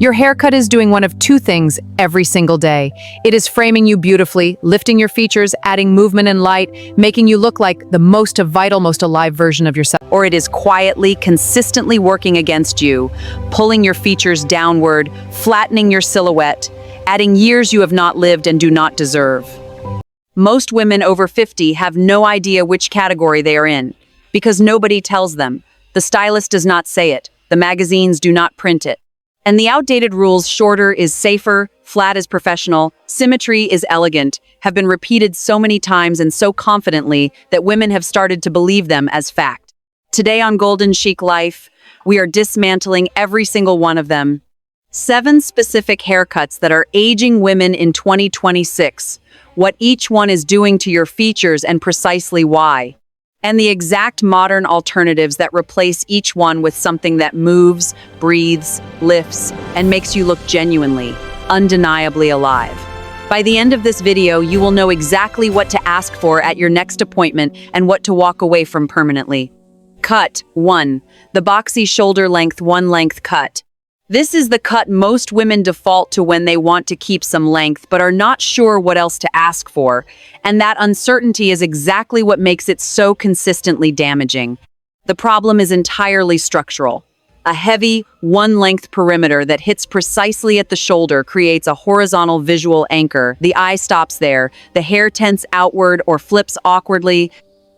Your haircut is doing one of two things every single day. It is framing you beautifully, lifting your features, adding movement and light, making you look like the most vital, most alive version of yourself. Or it is quietly, consistently working against you, pulling your features downward, flattening your silhouette, adding years you have not lived and do not deserve. Most women over 50 have no idea which category they are in, because nobody tells them. The stylist does not say it. The magazines do not print it. And the outdated rules, shorter is safer, flat is professional, symmetry is elegant, have been repeated so many times and so confidently that women have started to believe them as fact. Today on Golden Chic Life, we are dismantling every single one of them. 7 specific haircuts that are aging women in 2026, what each one is doing to your features and precisely why. And the exact modern alternatives that replace each one with something that moves, breathes, lifts, and makes you look genuinely, undeniably alive. By the end of this video, you will know exactly what to ask for at your next appointment and what to walk away from permanently. Cut 1. The boxy shoulder length 1 length cut. This is the cut most women default to when they want to keep some length but are not sure what else to ask for, and that uncertainty is exactly what makes it so consistently damaging. The problem is entirely structural. A heavy, 1 length perimeter that hits precisely at the shoulder creates a horizontal visual anchor. The eye stops there, the hair tends outward or flips awkwardly,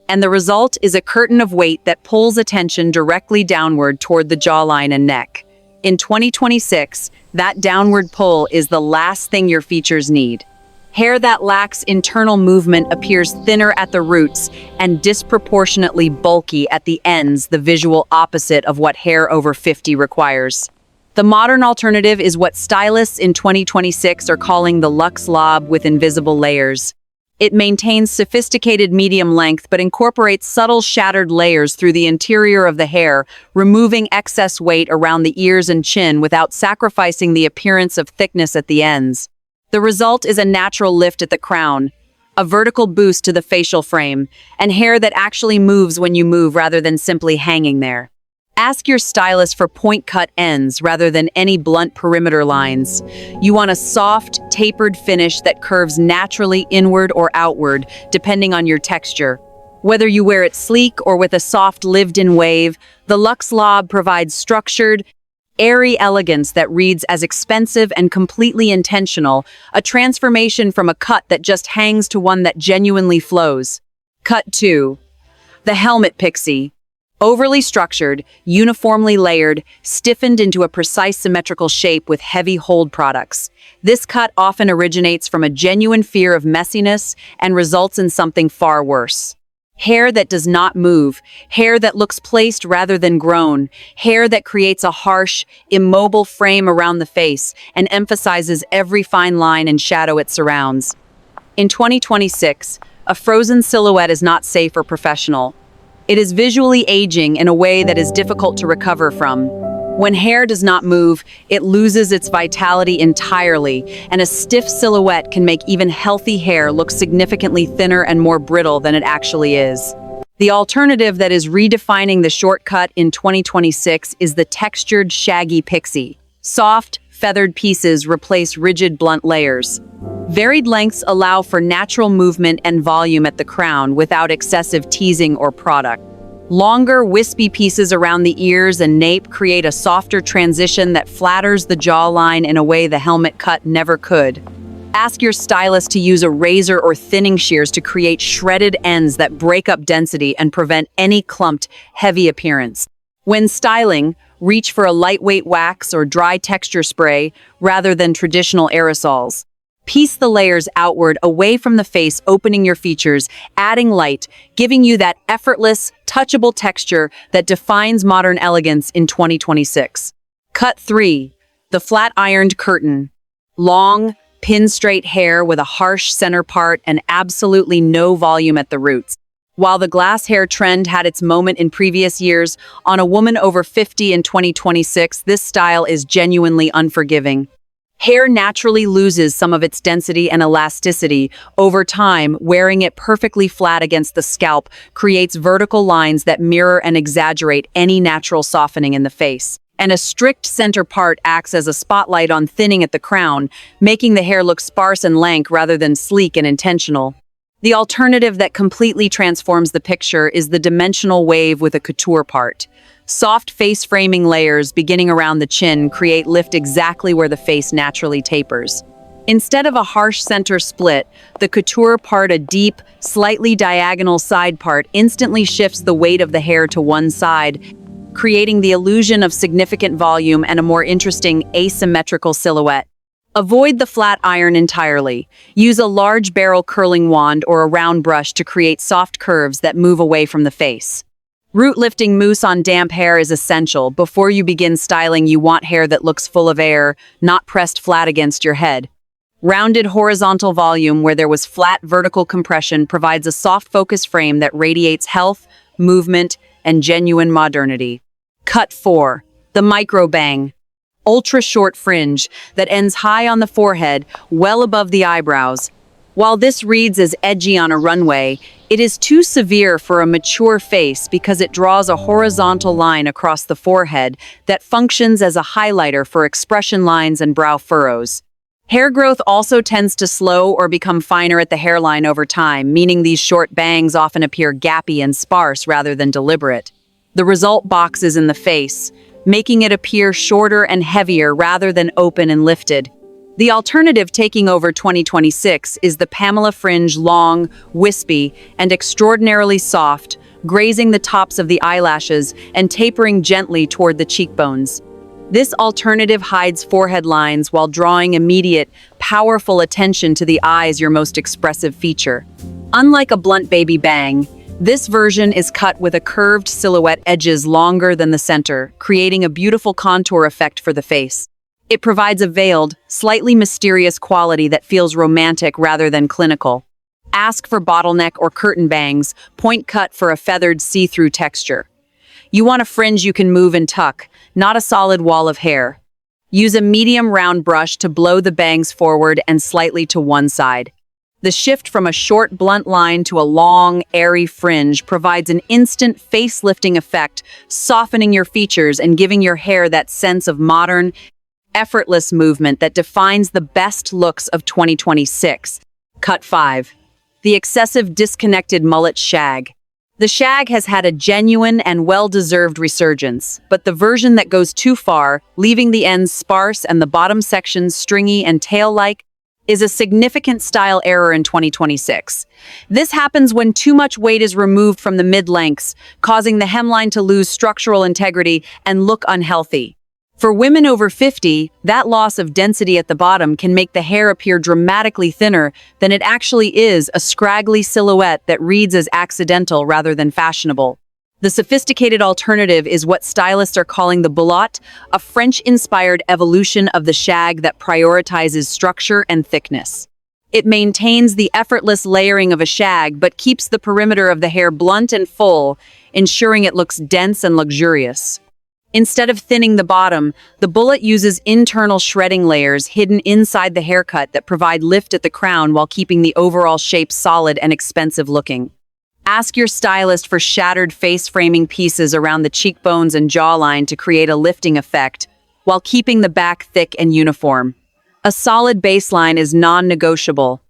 and the result is a curtain of weight that pulls attention directly downward toward the jawline and neck. In 2026, that downward pull is the last thing your features need. Hair that lacks internal movement appears thinner at the roots and disproportionately bulky at the ends, the visual opposite of what hair over 50 requires. The modern alternative is what stylists in 2026 are calling the Luxe Lob with invisible layers. It maintains sophisticated medium length but incorporates subtle shattered layers through the interior of the hair, removing excess weight around the ears and chin without sacrificing the appearance of thickness at the ends. The result is a natural lift at the crown, a vertical boost to the facial frame, and hair that actually moves when you move rather than simply hanging there. Ask your stylist for point-cut ends rather than any blunt perimeter lines. You want a soft, tapered finish that curves naturally inward or outward, depending on your texture. Whether you wear it sleek or with a soft, lived-in wave, the Luxe Lob provides structured, airy elegance that reads as expensive and completely intentional, a transformation from a cut that just hangs to one that genuinely flows. Cut 2. The helmet pixie. Overly structured, uniformly layered, stiffened into a precise symmetrical shape with heavy hold products. This cut often originates from a genuine fear of messiness and results in something far worse. Hair that does not move, hair that looks placed rather than grown, hair that creates a harsh, immobile frame around the face and emphasizes every fine line and shadow it surrounds. In 2026, a frozen silhouette is not safe or professional. It is visually aging in a way that is difficult to recover from. When hair does not move, it loses its vitality entirely, and a stiff silhouette can make even healthy hair look significantly thinner and more brittle than it actually is. The alternative that is redefining the shortcut in 2026 is the textured, shaggy pixie. Soft, feathered pieces replace rigid, blunt layers. Varied lengths allow for natural movement and volume at the crown without excessive teasing or product. Longer, wispy pieces around the ears and nape create a softer transition that flatters the jawline in a way the helmet cut never could. Ask your stylist to use a razor or thinning shears to create shredded ends that break up density and prevent any clumped, heavy appearance. When styling, reach for a lightweight wax or dry texture spray rather than traditional aerosols. Piece the layers outward away from the face, opening your features, adding light, giving you that effortless, touchable texture that defines modern elegance in 2026. Cut 3. The flat ironed curtain. Long, pin-straight hair with a harsh center part and absolutely no volume at the roots. While the glass hair trend had its moment in previous years, on a woman over 50 in 2026, this style is genuinely unforgiving. Hair naturally loses some of its density and elasticity. Over time, wearing it perfectly flat against the scalp creates vertical lines that mirror and exaggerate any natural softening in the face. and a strict center part acts as a spotlight on thinning at the crown, making the hair look sparse and lank rather than sleek and intentional. The alternative that completely transforms the picture is the dimensional wave with a couture part. Soft face-framing layers beginning around the chin create lift exactly where the face naturally tapers. Instead of a harsh center split, the couture part, a deep, slightly diagonal side part, instantly shifts the weight of the hair to one side, creating the illusion of significant volume and a more interesting asymmetrical silhouette. Avoid the flat iron entirely. Use a large barrel curling wand or a round brush to create soft curves that move away from the face. Root-lifting mousse on damp hair is essential. Before you begin styling, you want hair that looks full of air, not pressed flat against your head. Rounded horizontal volume where there was flat vertical compression provides a soft focus frame that radiates health, movement, and genuine modernity. Cut 4. The microbang. Ultra-short fringe that ends high on the forehead, well above the eyebrows. While this reads as edgy on a runway, it is too severe for a mature face because it draws a horizontal line across the forehead that functions as a highlighter for expression lines and brow furrows. Hair growth also tends to slow or become finer at the hairline over time, meaning these short bangs often appear gappy and sparse rather than deliberate. The result boxes in the face, making it appear shorter and heavier rather than open and lifted. The alternative taking over 2026 is the Pamela fringe, long, wispy, and extraordinarily soft, grazing the tops of the eyelashes and tapering gently toward the cheekbones. This alternative hides forehead lines while drawing immediate, powerful attention to the eyes, your most expressive feature. Unlike a blunt baby bang, this version is cut with a curved silhouette, edges longer than the center, creating a beautiful contour effect for the face. It provides a veiled, slightly mysterious quality that feels romantic rather than clinical. Ask for bottleneck or curtain bangs, point cut for a feathered see-through texture. You want a fringe you can move and tuck, not a solid wall of hair. Use a medium round brush to blow the bangs forward and slightly to one side. The shift from a short, blunt line to a long, airy fringe provides an instant face-lifting effect, softening your features and giving your hair that sense of modern, effortless movement that defines the best looks of 2026. Cut 5. The excessive disconnected mullet shag. The shag has had a genuine and well-deserved resurgence, but the version that goes too far, leaving the ends sparse and the bottom sections stringy and tail-like, is a significant style error in 2026. This happens when too much weight is removed from the mid-lengths, causing the hemline to lose structural integrity and look unhealthy. For women over 50, that loss of density at the bottom can make the hair appear dramatically thinner than it actually is, a scraggly silhouette that reads as accidental rather than fashionable. The sophisticated alternative is what stylists are calling the mullet, a French-inspired evolution of the shag that prioritizes structure and thickness. It maintains the effortless layering of a shag but keeps the perimeter of the hair blunt and full, ensuring it looks dense and luxurious. Instead of thinning the bottom, the mullet uses internal shredding layers hidden inside the haircut that provide lift at the crown while keeping the overall shape solid and expensive looking. Ask your stylist for shattered face-framing pieces around the cheekbones and jawline to create a lifting effect, while keeping the back thick and uniform. A solid baseline is non-negotiable.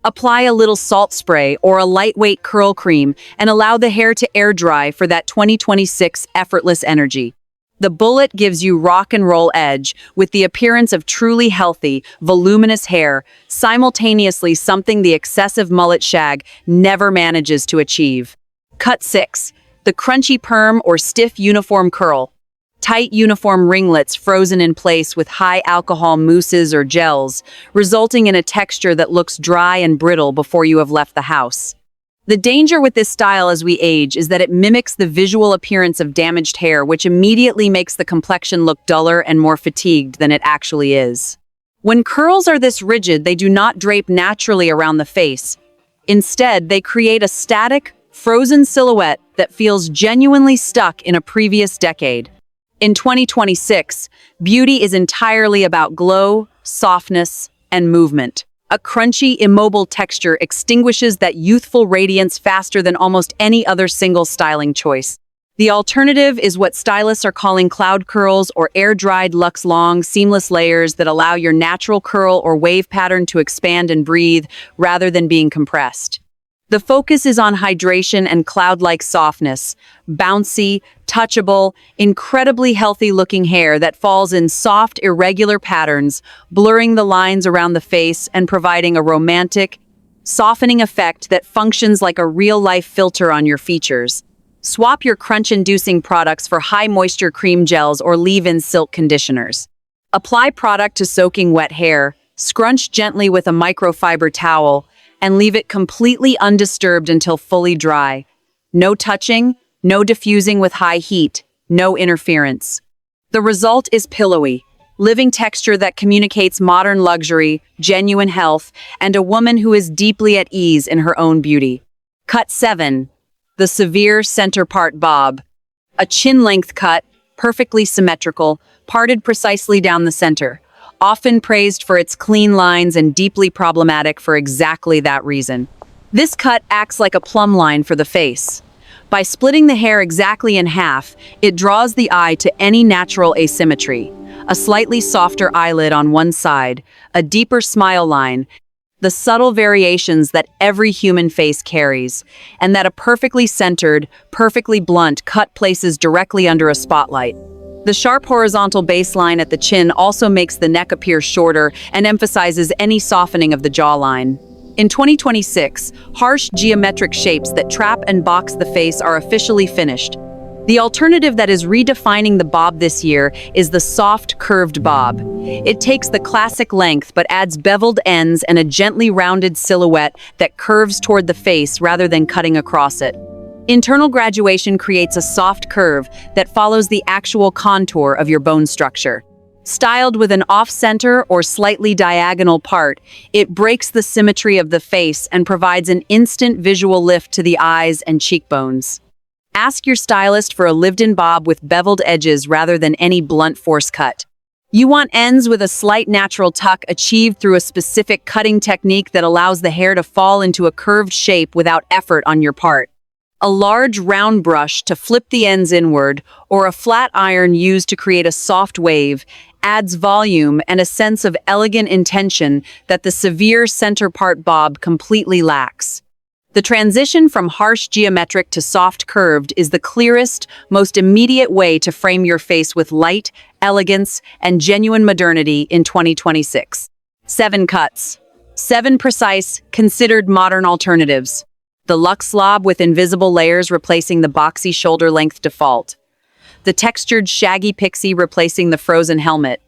Apply a little salt spray or a lightweight curl cream and allow the hair to air dry for that 2026 effortless energy. The mullet gives you rock and roll edge with the appearance of truly healthy, voluminous hair, simultaneously something the excessive mullet shag never manages to achieve. Cut 6. The crunchy perm or stiff uniform curl. Tight uniform ringlets frozen in place with high alcohol mousses or gels, resulting in a texture that looks dry and brittle before you have left the house. The danger with this style as we age is that it mimics the visual appearance of damaged hair, which immediately makes the complexion look duller and more fatigued than it actually is. When curls are this rigid, they do not drape naturally around the face. Instead, they create a static, frozen silhouette that feels genuinely stuck in a previous decade. In 2026, beauty is entirely about glow, softness, and movement. A crunchy, immobile texture extinguishes that youthful radiance faster than almost any other single styling choice. The alternative is what stylists are calling cloud curls or air-dried Luxe Long seamless layers that allow your natural curl or wave pattern to expand and breathe rather than being compressed. The focus is on hydration and cloud-like softness, bouncy, touchable, incredibly healthy-looking hair that falls in soft, irregular patterns, blurring the lines around the face and providing a romantic, softening effect that functions like a real-life filter on your features. Swap your crunch-inducing products for high-moisture cream gels or leave-in silk conditioners. Apply product to soaking wet hair, scrunch gently with a microfiber towel, and leave it completely undisturbed until fully dry. No touching, no diffusing with high heat, no interference. The result is pillowy, living texture that communicates modern luxury, genuine health, and a woman who is deeply at ease in her own beauty. Cut 7. The severe center part bob. A chin-length cut, perfectly symmetrical, parted precisely down the center. Often praised for its clean lines and deeply problematic for exactly that reason. This cut acts like a plumb line for the face. By splitting the hair exactly in half, it draws the eye to any natural asymmetry. A slightly softer eyelid on one side, a deeper smile line, the subtle variations that every human face carries, and that a perfectly centered, perfectly blunt cut places directly under a spotlight. The sharp horizontal baseline at the chin also makes the neck appear shorter and emphasizes any softening of the jawline. In 2026, harsh geometric shapes that trap and box the face are officially finished. The alternative that is redefining the bob this year is the soft, curved bob. It takes the classic length but adds beveled ends and a gently rounded silhouette that curves toward the face rather than cutting across it. Internal graduation creates a soft curve that follows the actual contour of your bone structure. Styled with an off-center or slightly diagonal part, it breaks the symmetry of the face and provides an instant visual lift to the eyes and cheekbones. Ask your stylist for a lived-in bob with beveled edges rather than any blunt force cut. You want ends with a slight natural tuck achieved through a specific cutting technique that allows the hair to fall into a curved shape without effort on your part. A large round brush to flip the ends inward, or a flat iron used to create a soft wave, adds volume and a sense of elegant intention that the severe center part bob completely lacks. The transition from harsh geometric to soft curved is the clearest, most immediate way to frame your face with light, elegance, and genuine modernity in 2026. 7 cuts. 7 precise, considered modern alternatives. The Luxe Lob with invisible layers replacing the boxy shoulder-length default. The textured shaggy Pixie replacing the frozen helmet.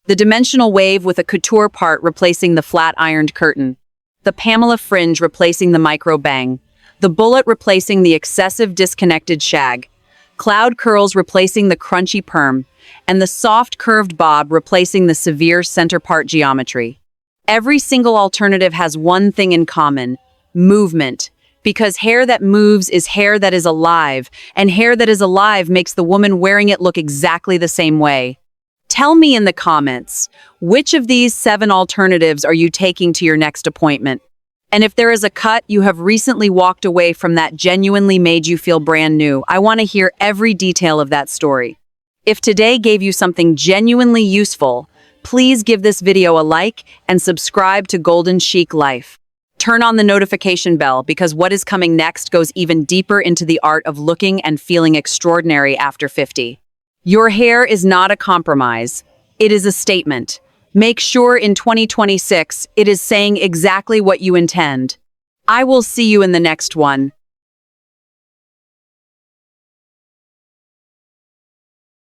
The dimensional wave with a couture part replacing the flat-ironed curtain. The Pamela fringe replacing the microbang. The bullet replacing the excessive disconnected shag. Cloud curls replacing the crunchy perm. And the soft curved bob replacing the severe center part geometry. Every single alternative has one thing in common: movement. Because hair that moves is hair that is alive, and hair that is alive makes the woman wearing it look exactly the same way. Tell me in the comments, which of these 7 alternatives are you taking to your next appointment? And if there is a cut you have recently walked away from that genuinely made you feel brand new, I want to hear every detail of that story. If today gave you something genuinely useful, please give this video a like and subscribe to Golden Chic Life. Turn on the notification bell because what is coming next goes even deeper into the art of looking and feeling extraordinary after 50. Your hair is not a compromise. It is a statement. Make sure in 2026 it is saying exactly what you intend. I will see you in the next one.